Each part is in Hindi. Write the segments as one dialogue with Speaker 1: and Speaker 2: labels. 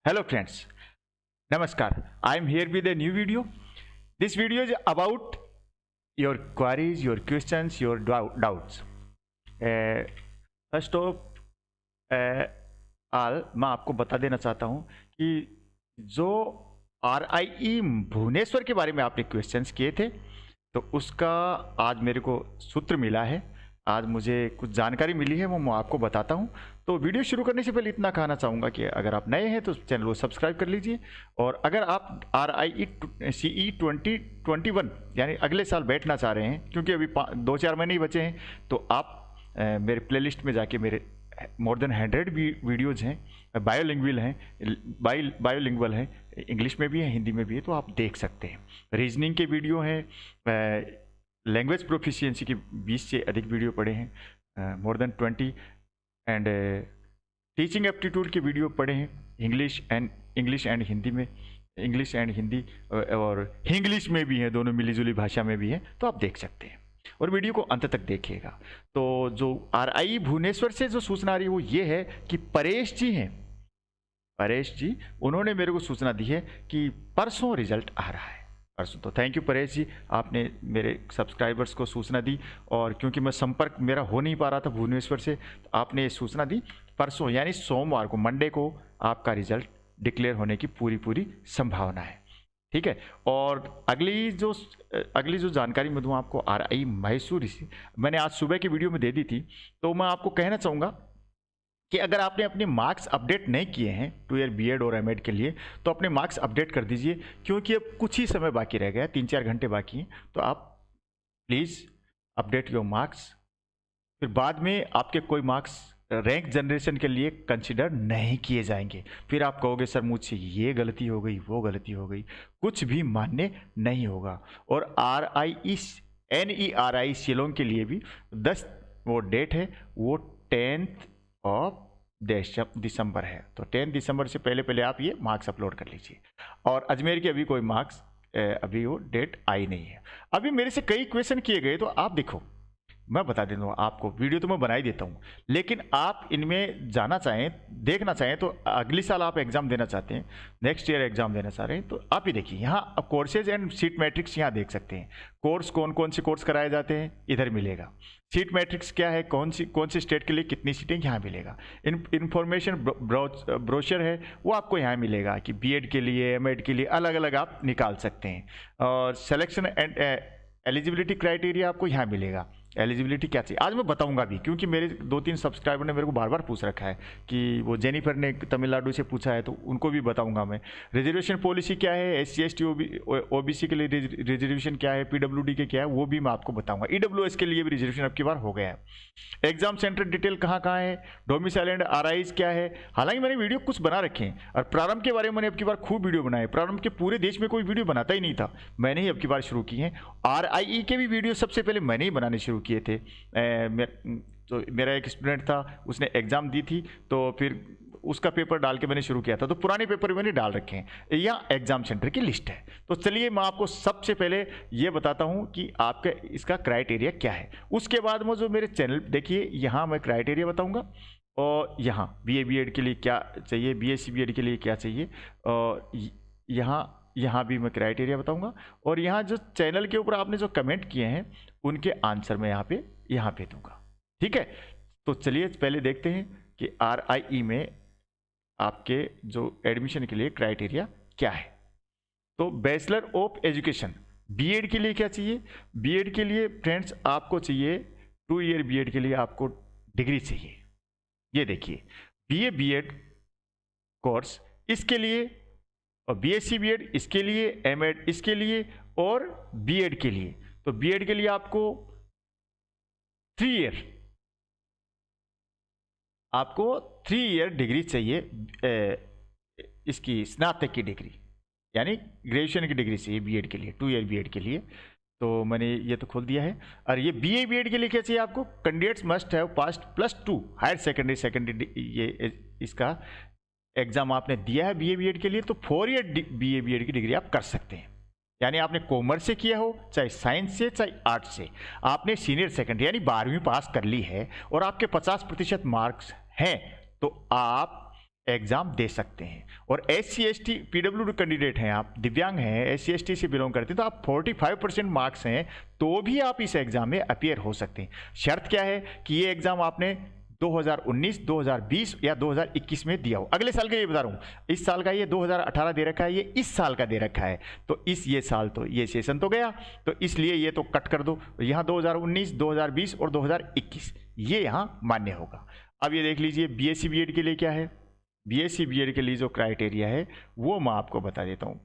Speaker 1: Hello friends, Namaskar. I am here with a new video. This video is about your queries, your questions, your doubts. First of all, मैं आपको बता देना चाहता हूँ कि जो RIE भुवनेश्वर के बारे में आपने क्वेश्चंस किए थे, तो उसका आज मेरे को सूत्र मिला है। आज मुझे कुछ जानकारी मिली है, वो मैं आपको बताता हूँ। तो वीडियो शुरू करने से पहले इतना कहना चाहूँगा कि अगर आप नए हैं तो चैनल को सब्सक्राइब कर लीजिए, और अगर आप RIE CE 2021 यानी अगले साल बैठना चाह रहे हैं, क्योंकि अभी 2-4 महीने ही बचे हैं, तो आप मेरे प्लेलिस्ट में जाके मेरे मोर देन 100 वीडियोज़ हैं, बायोलिंगुअल हैं, इंग्लिश में भी है, हिंदी में भी है, तो आप देख सकते हैं। रीजनिंग के वीडियो हैं, लैंग्वेज प्रोफिशिएंसी के 20 से अधिक वीडियो पढ़े हैं, more than 20, and teaching aptitude के वीडियो पढ़े हैं, इंग्लिश एंड हिंदी में, इंग्लिश एंड हिंदी और इंग्लिश में भी है, दोनों मिलीजुली भाषा में भी है, तो आप देख सकते हैं और वीडियो को अंत तक देखिएगा। तो जो RIE भुवनेश्वर से जो सूचना आ रही है वो ये है कि परेश जी हैं, परेश जी, उन्होंने मेरे को सूचना दी है कि परसों रिजल्ट आ रहा है, परसों। तो थैंक यू परेश जी, आपने मेरे सब्सक्राइबर्स को सूचना दी, और क्योंकि मैं संपर्क मेरा हो नहीं पा रहा था भुवनेश्वर से, तो आपने ये सूचना दी परसों यानी सोमवार को, मंडे को आपका रिजल्ट डिक्लेयर होने की पूरी संभावना है, ठीक है। और अगली जो जानकारी मैं दूँ आपको RIE मैसूर से, मैंने आज सुबह की वीडियो में दे दी थी, तो मैं आपको कहना चाहूँगा कि अगर आपने अपने मार्क्स अपडेट नहीं किए हैं 2 ईयर BEd और MAd के लिए, तो अपने मार्क्स अपडेट कर दीजिए, क्योंकि अब कुछ ही समय बाकी रह गया, 3-4 घंटे बाकी हैं। तो आप प्लीज़ अपडेट योर मार्क्स, फिर बाद में आपके कोई मार्क्स रैंक जनरेशन के लिए कंसिडर नहीं किए जाएंगे। फिर आप कहोगे सर मुझसे ये गलती हो गई, वो गलती हो गई, कुछ भी मान्य नहीं होगा। और NERI शिलोंग के लिए भी 10 वो डेट है, वो 10th ऑफ दिसंबर है, तो 10 दिसंबर से पहले आप ये मार्क्स अपलोड कर लीजिए। और अजमेर के अभी कोई मार्क्स अभी वो डेट आई नहीं है। अभी मेरे से कई क्वेश्चन किए गए, तो आप देखो, मैं बता देता हूँ आपको, वीडियो तो मैं बना ही देता हूँ, लेकिन आप इनमें जाना चाहें, देखना चाहें, तो अगले साल आप एग्जाम देना चाहते हैं, नेक्स्ट ईयर एग्जाम देना चाह रहे हैं, तो आप ही देखिए, यहाँ कोर्सेज एंड सीट मैट्रिक्स यहाँ देख सकते हैं। कोर्स कौन से कोर्स कराए जाते हैं इधर मिलेगा, सीट मैट्रिक्स क्या है, कौन सी स्टेट के लिए कितनी सीटें यहाँ मिलेगा, इन्फॉर्मेशन ब्रोशर है वो आपको यहाँ मिलेगा कि BEd के लिए MAd के लिए अलग अलग आप निकाल सकते हैं। और सिलेक्शन एंड एलिजिबिलिटी क्राइटेरिया आपको यहाँ मिलेगा, एलिजिबिलिटी क्या चाहिए आज मैं बताऊंगा भी, क्योंकि मेरे 2-3 सब्सक्राइबर ने मेरे को बार पूछ रखा है कि वो जेनिफर ने तमिलनाडु से पूछा है, तो उनको भी बताऊंगा मैं। रिजर्वेशन पॉलिसी क्या है, SC ST OBC के लिए रिजर्वेशन क्या है, PWD के क्या है, वो भी मैं आपको बताऊंगा। EWS के लिए भी रिजर्वेशन अब की बार हो गया है। एग्जाम सेंटर डिटेल कहाँ है, डोमिसाइल एंड RIs क्या है। हालांकि मैंने वीडियो कुछ बना रखे हैं, और प्रारंभ के बारे में मैंने अब की बार खूब वीडियो बनाए। प्रारंभ के पूरे देश में कोई वीडियो बनाता ही नहीं था, मैंने ही अब की बार शुरू की है। RIE के भी वीडियो सबसे पहले मैंने ही बनाने शुरू किए थे। तो मेरा एक स्टूडेंट था, उसने एग्ज़ाम दी थी, तो फिर उसका पेपर डाल के मैंने शुरू किया था, तो पुराने पेपर मैंने डाल रखे हैं। यह एग्जाम सेंटर की लिस्ट है। तो चलिए मैं आपको सबसे पहले ये बताता हूँ कि आपका इसका क्राइटेरिया क्या है। उसके बाद में जो मेरे चैनल देखिए, यहाँ मैं क्राइटेरिया बताऊँगा, और यहाँ BA BEd के लिए क्या चाहिए, BSc BEd के लिए क्या चाहिए, और यहाँ भी मैं क्राइटेरिया बताऊंगा। और यहाँ जो चैनल के ऊपर आपने जो कमेंट किए हैं उनके आंसर मैं यहाँ पे दूंगा, ठीक है। तो चलिए पहले देखते हैं कि RIE में आपके जो एडमिशन के लिए क्राइटेरिया क्या है। तो बैचलर ऑफ एजुकेशन BEd के लिए क्या चाहिए, BEd के लिए फ्रेंड्स आपको चाहिए 2 ईयर BEd के लिए आपको डिग्री चाहिए। ये देखिए BA BEd कोर्स इसके लिए, और BSc BEd इसके लिए, MAd इसके लिए, और BEd के लिए। तो BEd के लिए आपको 3 ईयर, आपको 3 ईयर डिग्री चाहिए, इसकी स्नातक की डिग्री यानी ग्रेजुएशन की डिग्री चाहिए BEd के लिए, 2 ईयर BEd के लिए। तो मैंने ये तो खोल दिया है। और ये BA BEd के लिए क्या चाहिए आपको, candidates must have passed +2 higher secondary ये इसका एग्जाम आपने दिया है BA BEd के लिए, तो 4 ईयर BA BEd की डिग्री आप कर सकते हैं। यानी आपने कॉमर्स से किया हो, चाहे साइंस से, चाहे आर्ट्स से, आपने सीनियर सेकेंडरी यानी 12वीं पास कर ली है, और आपके 50% मार्क्स हैं, तो आप एग्जाम दे सकते हैं। और SC ST PWD कैंडिडेट हैं, आप दिव्यांग हैं, SC ST से बिलोंग करते हैं, तो आप 45% मार्क्स हैं तो भी आप इस एग्जाम में अपीयर हो सकते हैं। शर्त क्या है कि ये एग्जाम आपने 2019, 2020 या 2021 में दिया हो। अगले साल का ये बता रहा हूँ, इस साल का ये 2018 दे रखा है, ये इस साल का दे रखा है, तो ये साल तो ये सेशन तो गया, तो इसलिए ये तो कट कर दो। यहाँ 2019, 2020 और 2021 ये यहाँ मान्य होगा। अब ये देख लीजिए BSc BEd के लिए क्या है। BSc BEd के लिए जो क्राइटेरिया है वो मैं आपको बता देता हूँ।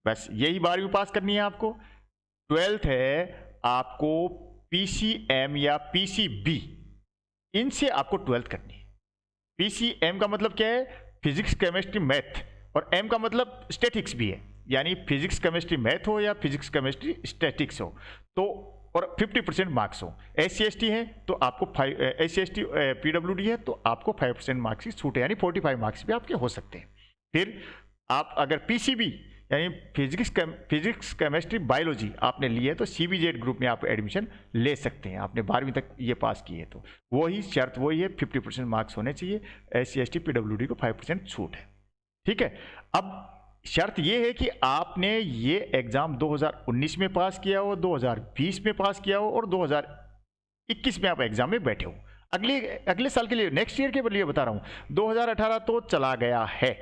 Speaker 1: बस यही 12वीं पास करनी है आपको। 12th है आपको PCM या PCB, इनसे आपको 12th करनी है। PCM का मतलब क्या है, फिजिक्स केमिस्ट्री मैथ, और M का मतलब स्टैटिक्स भी है, यानी फिजिक्स केमिस्ट्री मैथ हो या फिजिक्स केमिस्ट्री स्टैटिक्स हो, तो और 50% मार्क्स हो। SC ST है तो आपको SC ST PWD है तो आपको 5% मार्क्स की छूट है, यानी 45 मार्क्स भी आपके हो सकते हैं। फिर आप अगर PCB यानी फिजिक्स केमिस्ट्री बायोलॉजी आपने लिए है तो CBZ ग्रुप में आप एडमिशन ले सकते हैं। आपने 12वीं तक ये पास की है तो वही शर्त वही है, 50% मार्क्स होने चाहिए। SC ST PWD को 5% छूट है। ठीक है, अब शर्त ये है कि आपने ये एग्जाम 2019 में पास किया हो, 2020 में पास किया हो और 2021 में आप एग्जाम में बैठे हो। अगले साल के लिए, नेक्स्ट ईयर के लिए बता रहा हूँ। 2018 तो चला गया है,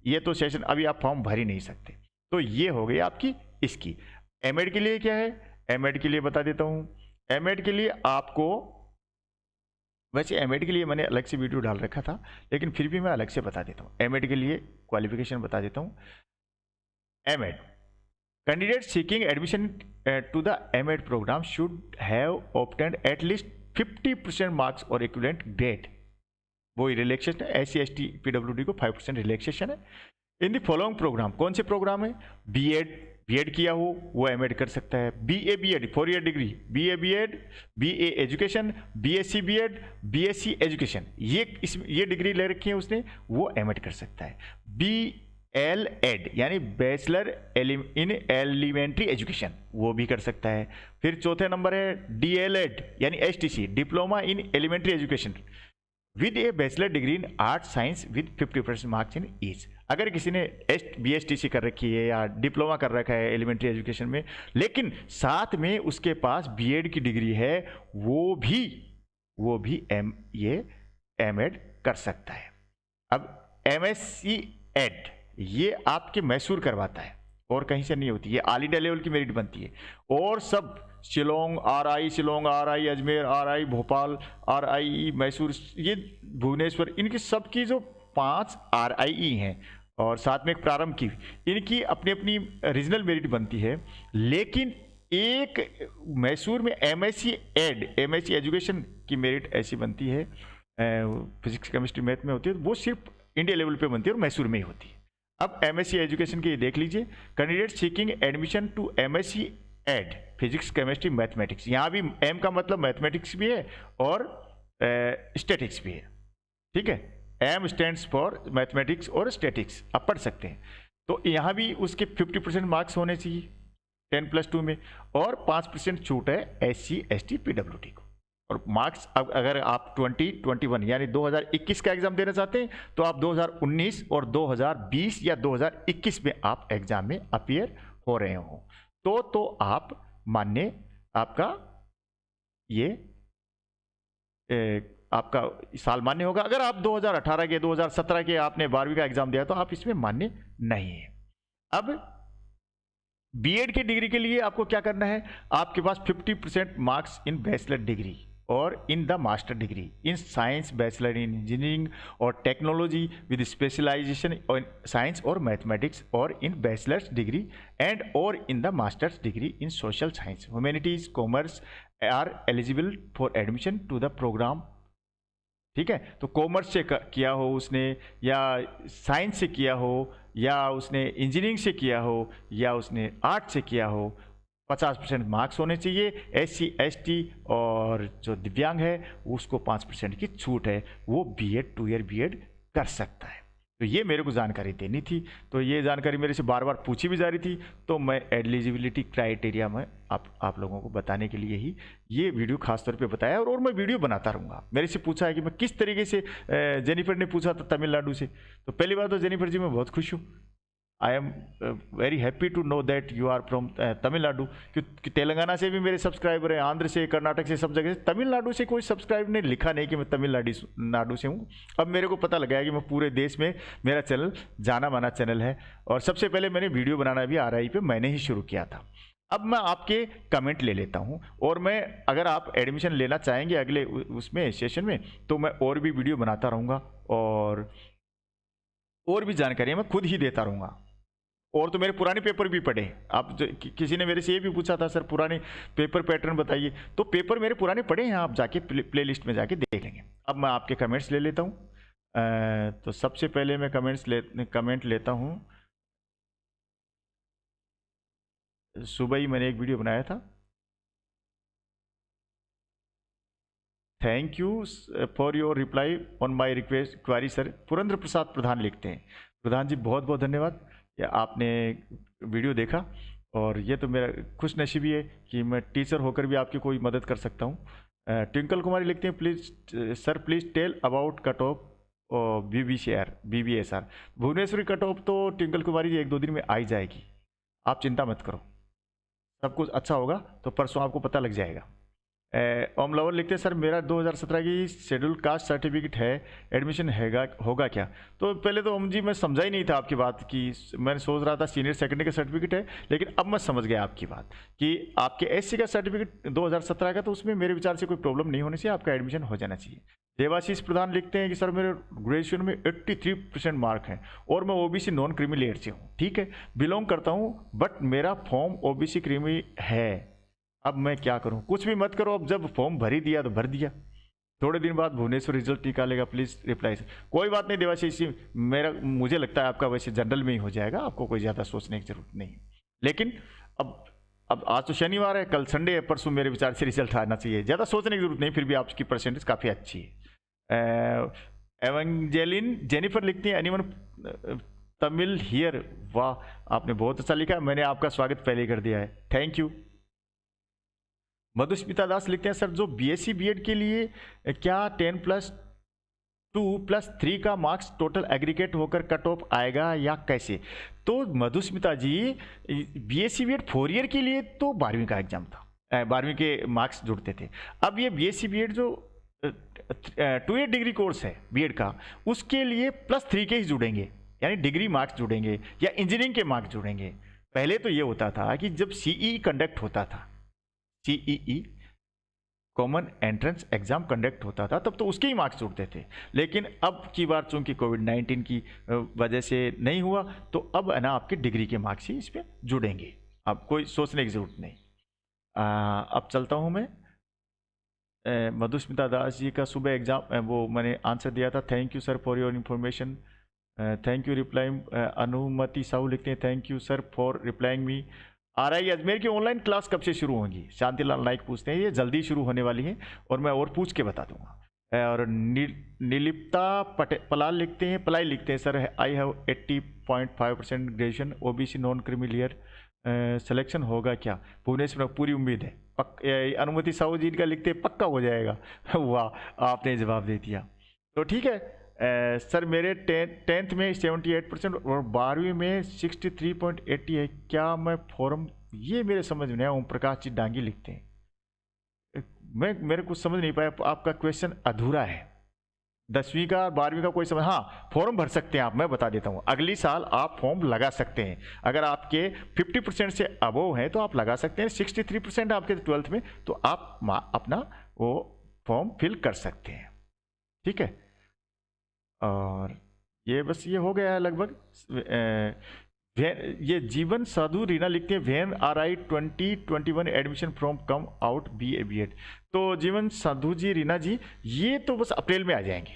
Speaker 1: ये तो सेशन अभी आप फॉर्म भर ही नहीं सकते। तो ये हो गई आपकी इसकी। MEd के लिए क्या है, MEd के लिए बता देता हूँ। MEd के लिए आपको, वैसे MEd के लिए मैंने अलग से वीडियो डाल रखा था, लेकिन फिर भी मैं अलग से बता देता हूँ। MEd के लिए क्वालिफिकेशन बता देता हूँ। MEd candidate seeking admission to the MEd programme should have obtained at least 50% marks और इक्विवेलेंट ग्रेड। वो रिलैक्सेशन है, SC ST PWD को 5% रिलैक्सेशन है। इन द फॉलोइंग प्रोग्राम, कौन से प्रोग्राम है, BEd किया हो वो MEd कर सकता है। BA BEd 4 year degree, BA BEd, BA education, BSc BEd, BSc education, ये डिग्री ले रखी है उसने, वो MEd कर सकता है। BLEd यानी बैचलर इन एलिमेंट्री एजुकेशन, वो भी कर सकता है। फिर चौथे नंबर है DLEd यानी STC diploma in elementary education with a bachelor degree in art science with 50% marks in each. अगर किसी ने BSTC कर रखी है या डिप्लोमा कर रखा है एलिमेंट्री एजुकेशन में, लेकिन साथ में उसके पास BEd की डिग्री है, वो भी ये MEd कर सकता है। अब MSc ED ये आपके मैसूर करवाता है और कहीं से नहीं होती, ये ऑल इंडिया लेवल की मेरिट बनती है। और सब Shillong RI Ajmer RI Bhopal RI Mysore, ये भुवनेश्वर, इनकी सबकी जो 5 RIE हैं और साथ में एक प्रारंभ की, इनकी अपनी अपनी रीजनल मेरिट बनती है। लेकिन एक मैसूर में MSc एजुकेशन की मेरिट ऐसी बनती है, फिजिक्स केमिस्ट्री मैथ में होती है, वो सिर्फ इंडिया लेवल पे बनती है और मैसूर में ही होती है। अब MSc एजुकेशन के देख लीजिए, candidate seeking admission to MSc ED physics chemistry mathematics, यहाँ भी M का मतलब मैथमेटिक्स भी है और स्टैटिक्स भी है। ठीक है, M स्टैंड्स फॉर मैथमेटिक्स और स्टैटिक्स, आप पढ़ सकते हैं। तो यहाँ भी उसके 50% मार्क्स होने चाहिए 10+2 में, और 5% छूट है SC ST PWD को। और मार्क्स अगर आप 2021 यानी 2021 का एग्जाम देना चाहते हैं तो आप 2019 और 2020 या 2021 में आप एग्जाम में अपीयर हो रहे हो तो आप मान्य, आपका ये आपका साल मान्य होगा। अगर आप 2018 के 2017 के आपने 12वीं का एग्जाम दिया तो आप इसमें मान्य नहीं है। अब BEd की डिग्री के लिए आपको क्या करना है, आपके पास 50% मार्क्स इन बैचलर डिग्री और in the master degree in science, bachelor in engineering और technology with specialisation in science और मैथमेटिक्स, और इन बैचलर्स डिग्री एंड और in the masters degree in social science, humanities, commerce are eligible for admission to the programme. ठीक है, तो कॉमर्स से किया हो उसने, या साइंस से किया हो, या उसने इंजीनियरिंग से किया हो, या उसने आर्ट से किया हो, 50% मार्क्स होने चाहिए। SC ST और जो दिव्यांग है उसको 5% की छूट है, वो BEd 2 ईयर BEd कर सकता है। तो ये मेरे को जानकारी देनी थी, तो ये जानकारी मेरे से बार बार पूछी भी जा रही थी, तो मैं एलिजिबिलिटी क्राइटेरिया में आप लोगों को बताने के लिए ही ये वीडियो खास तौर पे बताया, और मैं वीडियो बनाता रहूँगा। मेरे से पूछा है कि मैं किस तरीके से, जेनिफर ने पूछा था तमिलनाडु से, तो पहली बात तो जेनिफर जी मैं बहुत खुश हूँ, I am very happy to know that you are from Tamil Nadu, क्योंकि तेलंगाना से भी मेरे सब्सक्राइबर हैं, आंध्र से, कर्नाटक से, सब जगह से। तमिलनाडु से कोई सब्सक्राइब ने लिखा नहीं कि मैं तमिलनाडु से हूँ। अब मेरे को पता लगा है कि मैं पूरे देश में, मेरा चैनल जाना माना चैनल है, और सबसे पहले मैंने वीडियो बनाना भी RI पे मैंने ही शुरू किया था। अब मैं आपके कमेंट ले लेता हूं, और मैं, अगर आप एडमिशन लेना चाहेंगे अगले उसमें सेशन में, तो मैं और भी वीडियो बनाता रहूँगा, और भी जानकारी मैं खुद ही देता रहूँगा। और तो मेरे पुराने पेपर भी पढ़े आप, किसी ने मेरे से ये भी पूछा था सर पुराने पेपर पैटर्न बताइए, तो पेपर मेरे पुराने पढ़े हैं, आप जाके प्ले लिस्ट में जाके देख लेंगे। अब मैं आपके कमेंट्स ले लेता हूँ। तो सबसे पहले मैं कमेंट लेता हूँ। सुबह ही मैंने एक वीडियो बनाया था, thank you for your reply on my request query sir. Purendra Prasad Pradhan लिखते हैं, प्रधान जी बहुत बहुत धन्यवाद, या आपने वीडियो देखा, और ये तो मेरा खुश नसीबी है कि मैं टीचर होकर भी आपकी कोई मदद कर सकता हूँ। ट्विंकल कुमारी लिखते हैं, please sir please tell about cut off BBSR Bhubaneswari cut off. तो ट्विंकल कुमारी जी 1-2 दिन में आ ही जाएगी, आप चिंता मत करो, सब कुछ अच्छा होगा, तो परसों आपको पता लग जाएगा। ओम लवर लिखते हैं, सर मेरा 2017 की शेड्यूल कास्ट सर्टिफिकेट है, एडमिशन होगा क्या? तो पहले तो ओम जी मैं समझा ही नहीं था आपकी बात, कि मैंने सोच रहा था सीनियर सेकेंडरी का सर्टिफिकेट है, लेकिन अब मैं समझ गया आपकी बात कि आपके SC का सर्टिफिकेट 2017 का, तो उसमें मेरे विचार से कोई प्रॉब्लम नहीं होने से आपका एडमिशन हो जाना चाहिए। देवाशीष प्रधान लिखते हैं कि सर मेरे ग्रेजुएशन में 83% मार्क हैं, और मैं OBC नॉन क्रीमी लेयर से हूँ, ठीक है, बिलोंग करता हूँ, बट मेरा फॉर्म OBC क्रीमी है, अब मैं क्या करूं? कुछ भी मत करो, अब जब फॉर्म भर ही दिया तो भर दिया, थोड़े दिन बाद भुवनेश्वर रिजल्ट निकालेगा, प्लीज़ रिप्लाई से। कोई बात नहीं देवाशीष जी, मुझे लगता है आपका वैसे जनरल में ही हो जाएगा, आपको कोई ज़्यादा सोचने की जरूरत नहीं। लेकिन अब आज तो शनिवार है, कल संडे है, परसों मेरे विचार से रिजल्ट आना चाहिए, ज़्यादा सोचने की जरूरत नहीं, फिर भी आपकी परसेंटेज काफ़ी अच्छी है। एवेंजेलिन जेनिफर लिखती है, एनीवन तमिल हियर, वाह आपने बहुत अच्छा लिखा, मैंने आपका स्वागत पहले कर दिया है, थैंक यू। मधुस्मिता दास लिखते हैं, सर जो BSc B.Ed के लिए क्या 10+2+3 का मार्क्स टोटल एग्रीगेट होकर कट ऑफ आएगा या कैसे? तो मधुस्मिता जी BSc B.Ed 4 ईयर के लिए तो 12वीं का एग्जाम था, 12वीं के मार्क्स जुड़ते थे। अब ये BSc B.Ed जो 2 ईयर डिग्री कोर्स है B.Ed का, उसके लिए +3 के ही जुड़ेंगे, यानी डिग्री मार्क्स जुड़ेंगे या इंजीनियरिंग के मार्क्स जुड़ेंगे। पहले तो ये होता था कि जब CEE कंडक्ट होता था, CEE common entrance exam conduct होता था, तब तो उसके ही मार्क्स जुड़ते थे, लेकिन अब की बार चूंकि कोविड-19 की वजह से नहीं हुआ, तो अब है ना आपके डिग्री के मार्क्स ही इस पर जुड़ेंगे, अब कोई सोचने की जरूरत नहीं। अब चलता हूँ मैं, मधुस्मिता दास जी का सुबह एग्जाम वो मैंने आंसर दिया था, thank you sir for your information, thank you replying. अनुमति साहू लिखते हैं, thank you sir for replying me. RI Ajmer की ऑनलाइन क्लास कब से शुरू होंगी? शांतिलाल नाइक पूछते हैं, ये जल्दी शुरू होने वाली है, और मैं और पूछ के बता दूंगा। और नीलिप्ता पलाल लिखते हैं, sir I have 80.5% graduation, OBC non creamy layer, selection होगा क्या? भुवनेश्वर पूरी उम्मीद है। अनुमति साहू जी का लिखते हैं पक्का हो जाएगा। वाह आपने जवाब दे दिया, तो ठीक है। सर मेरे 10th में 78% और 12वीं में 63.80 है, क्या मैं फॉर्म, ये मेरे समझ में नहीं आया। ओम प्रकाश जी डांगी लिखते हैं, मेरे कुछ समझ नहीं पाया, आपका क्वेश्चन अधूरा है। 10वीं का 12वीं का कोई समझ, हाँ फॉर्म भर सकते हैं आप, मैं बता देता हूँ, अगली साल आप फॉर्म लगा सकते हैं, अगर आपके 50% से अबोव हैं तो आप लगा सकते हैं, 63% आपके 12th में, तो आप अपना वो फॉर्म फिल कर सकते हैं, ठीक है। और ये बस ये हो गया है लगभग। ये जीवन साधु रीना लिखते हैं, when RI 2021 admission from come out BA B.Ed। तो जीवन साधु जी, रीना जी, ये तो बस अप्रैल में आ जाएंगे,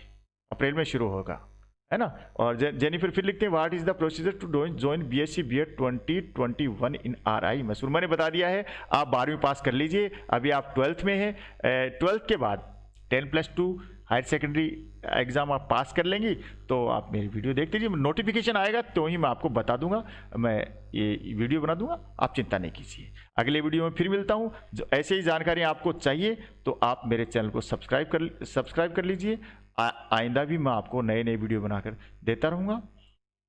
Speaker 1: अप्रैल में शुरू होगा, है ना। और जेनिफर फिर लिखते हैं, what is the procedure to join BSc B.Ed 2021 in RI Mysore? मैंने बता दिया है, आप 12वीं पास कर लीजिए, अभी आप 12th में हैं, 12th के बाद 10+2 हायर सेकेंडरी एग्ज़ाम आप पास कर लेंगी तो आप मेरी वीडियो देखते रहिए, नोटिफिकेशन आएगा तो ही मैं आपको बता दूंगा, मैं ये वीडियो बना दूंगा, आप चिंता नहीं कीजिए। अगले वीडियो में फिर मिलता हूँ। जो ऐसे ही जानकारी आपको चाहिए तो आप मेरे चैनल को सब्सक्राइब कर लीजिए। आइंदा भी मैं आपको नए नए वीडियो बनाकर देता रहूँगा।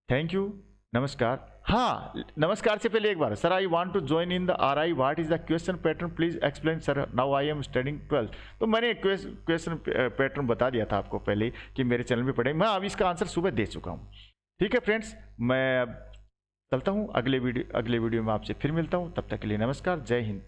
Speaker 1: थैंक यू, नमस्कार। हाँ, नमस्कार से पहले एक बार, sir I want to join in the RI, what is the question pattern, please explain sir, now I am studying 12th। तो मैंने क्वेश्चन पैटर्न बता दिया था आपको पहले कि मेरे चैनल में पढ़े, मैं अब इसका आंसर सुबह दे चुका हूँ। ठीक है फ्रेंड्स, मैं चलता हूँ, अगले वीडियो में आपसे फिर मिलता हूँ। तब तक के लिए नमस्कार, जय हिंद।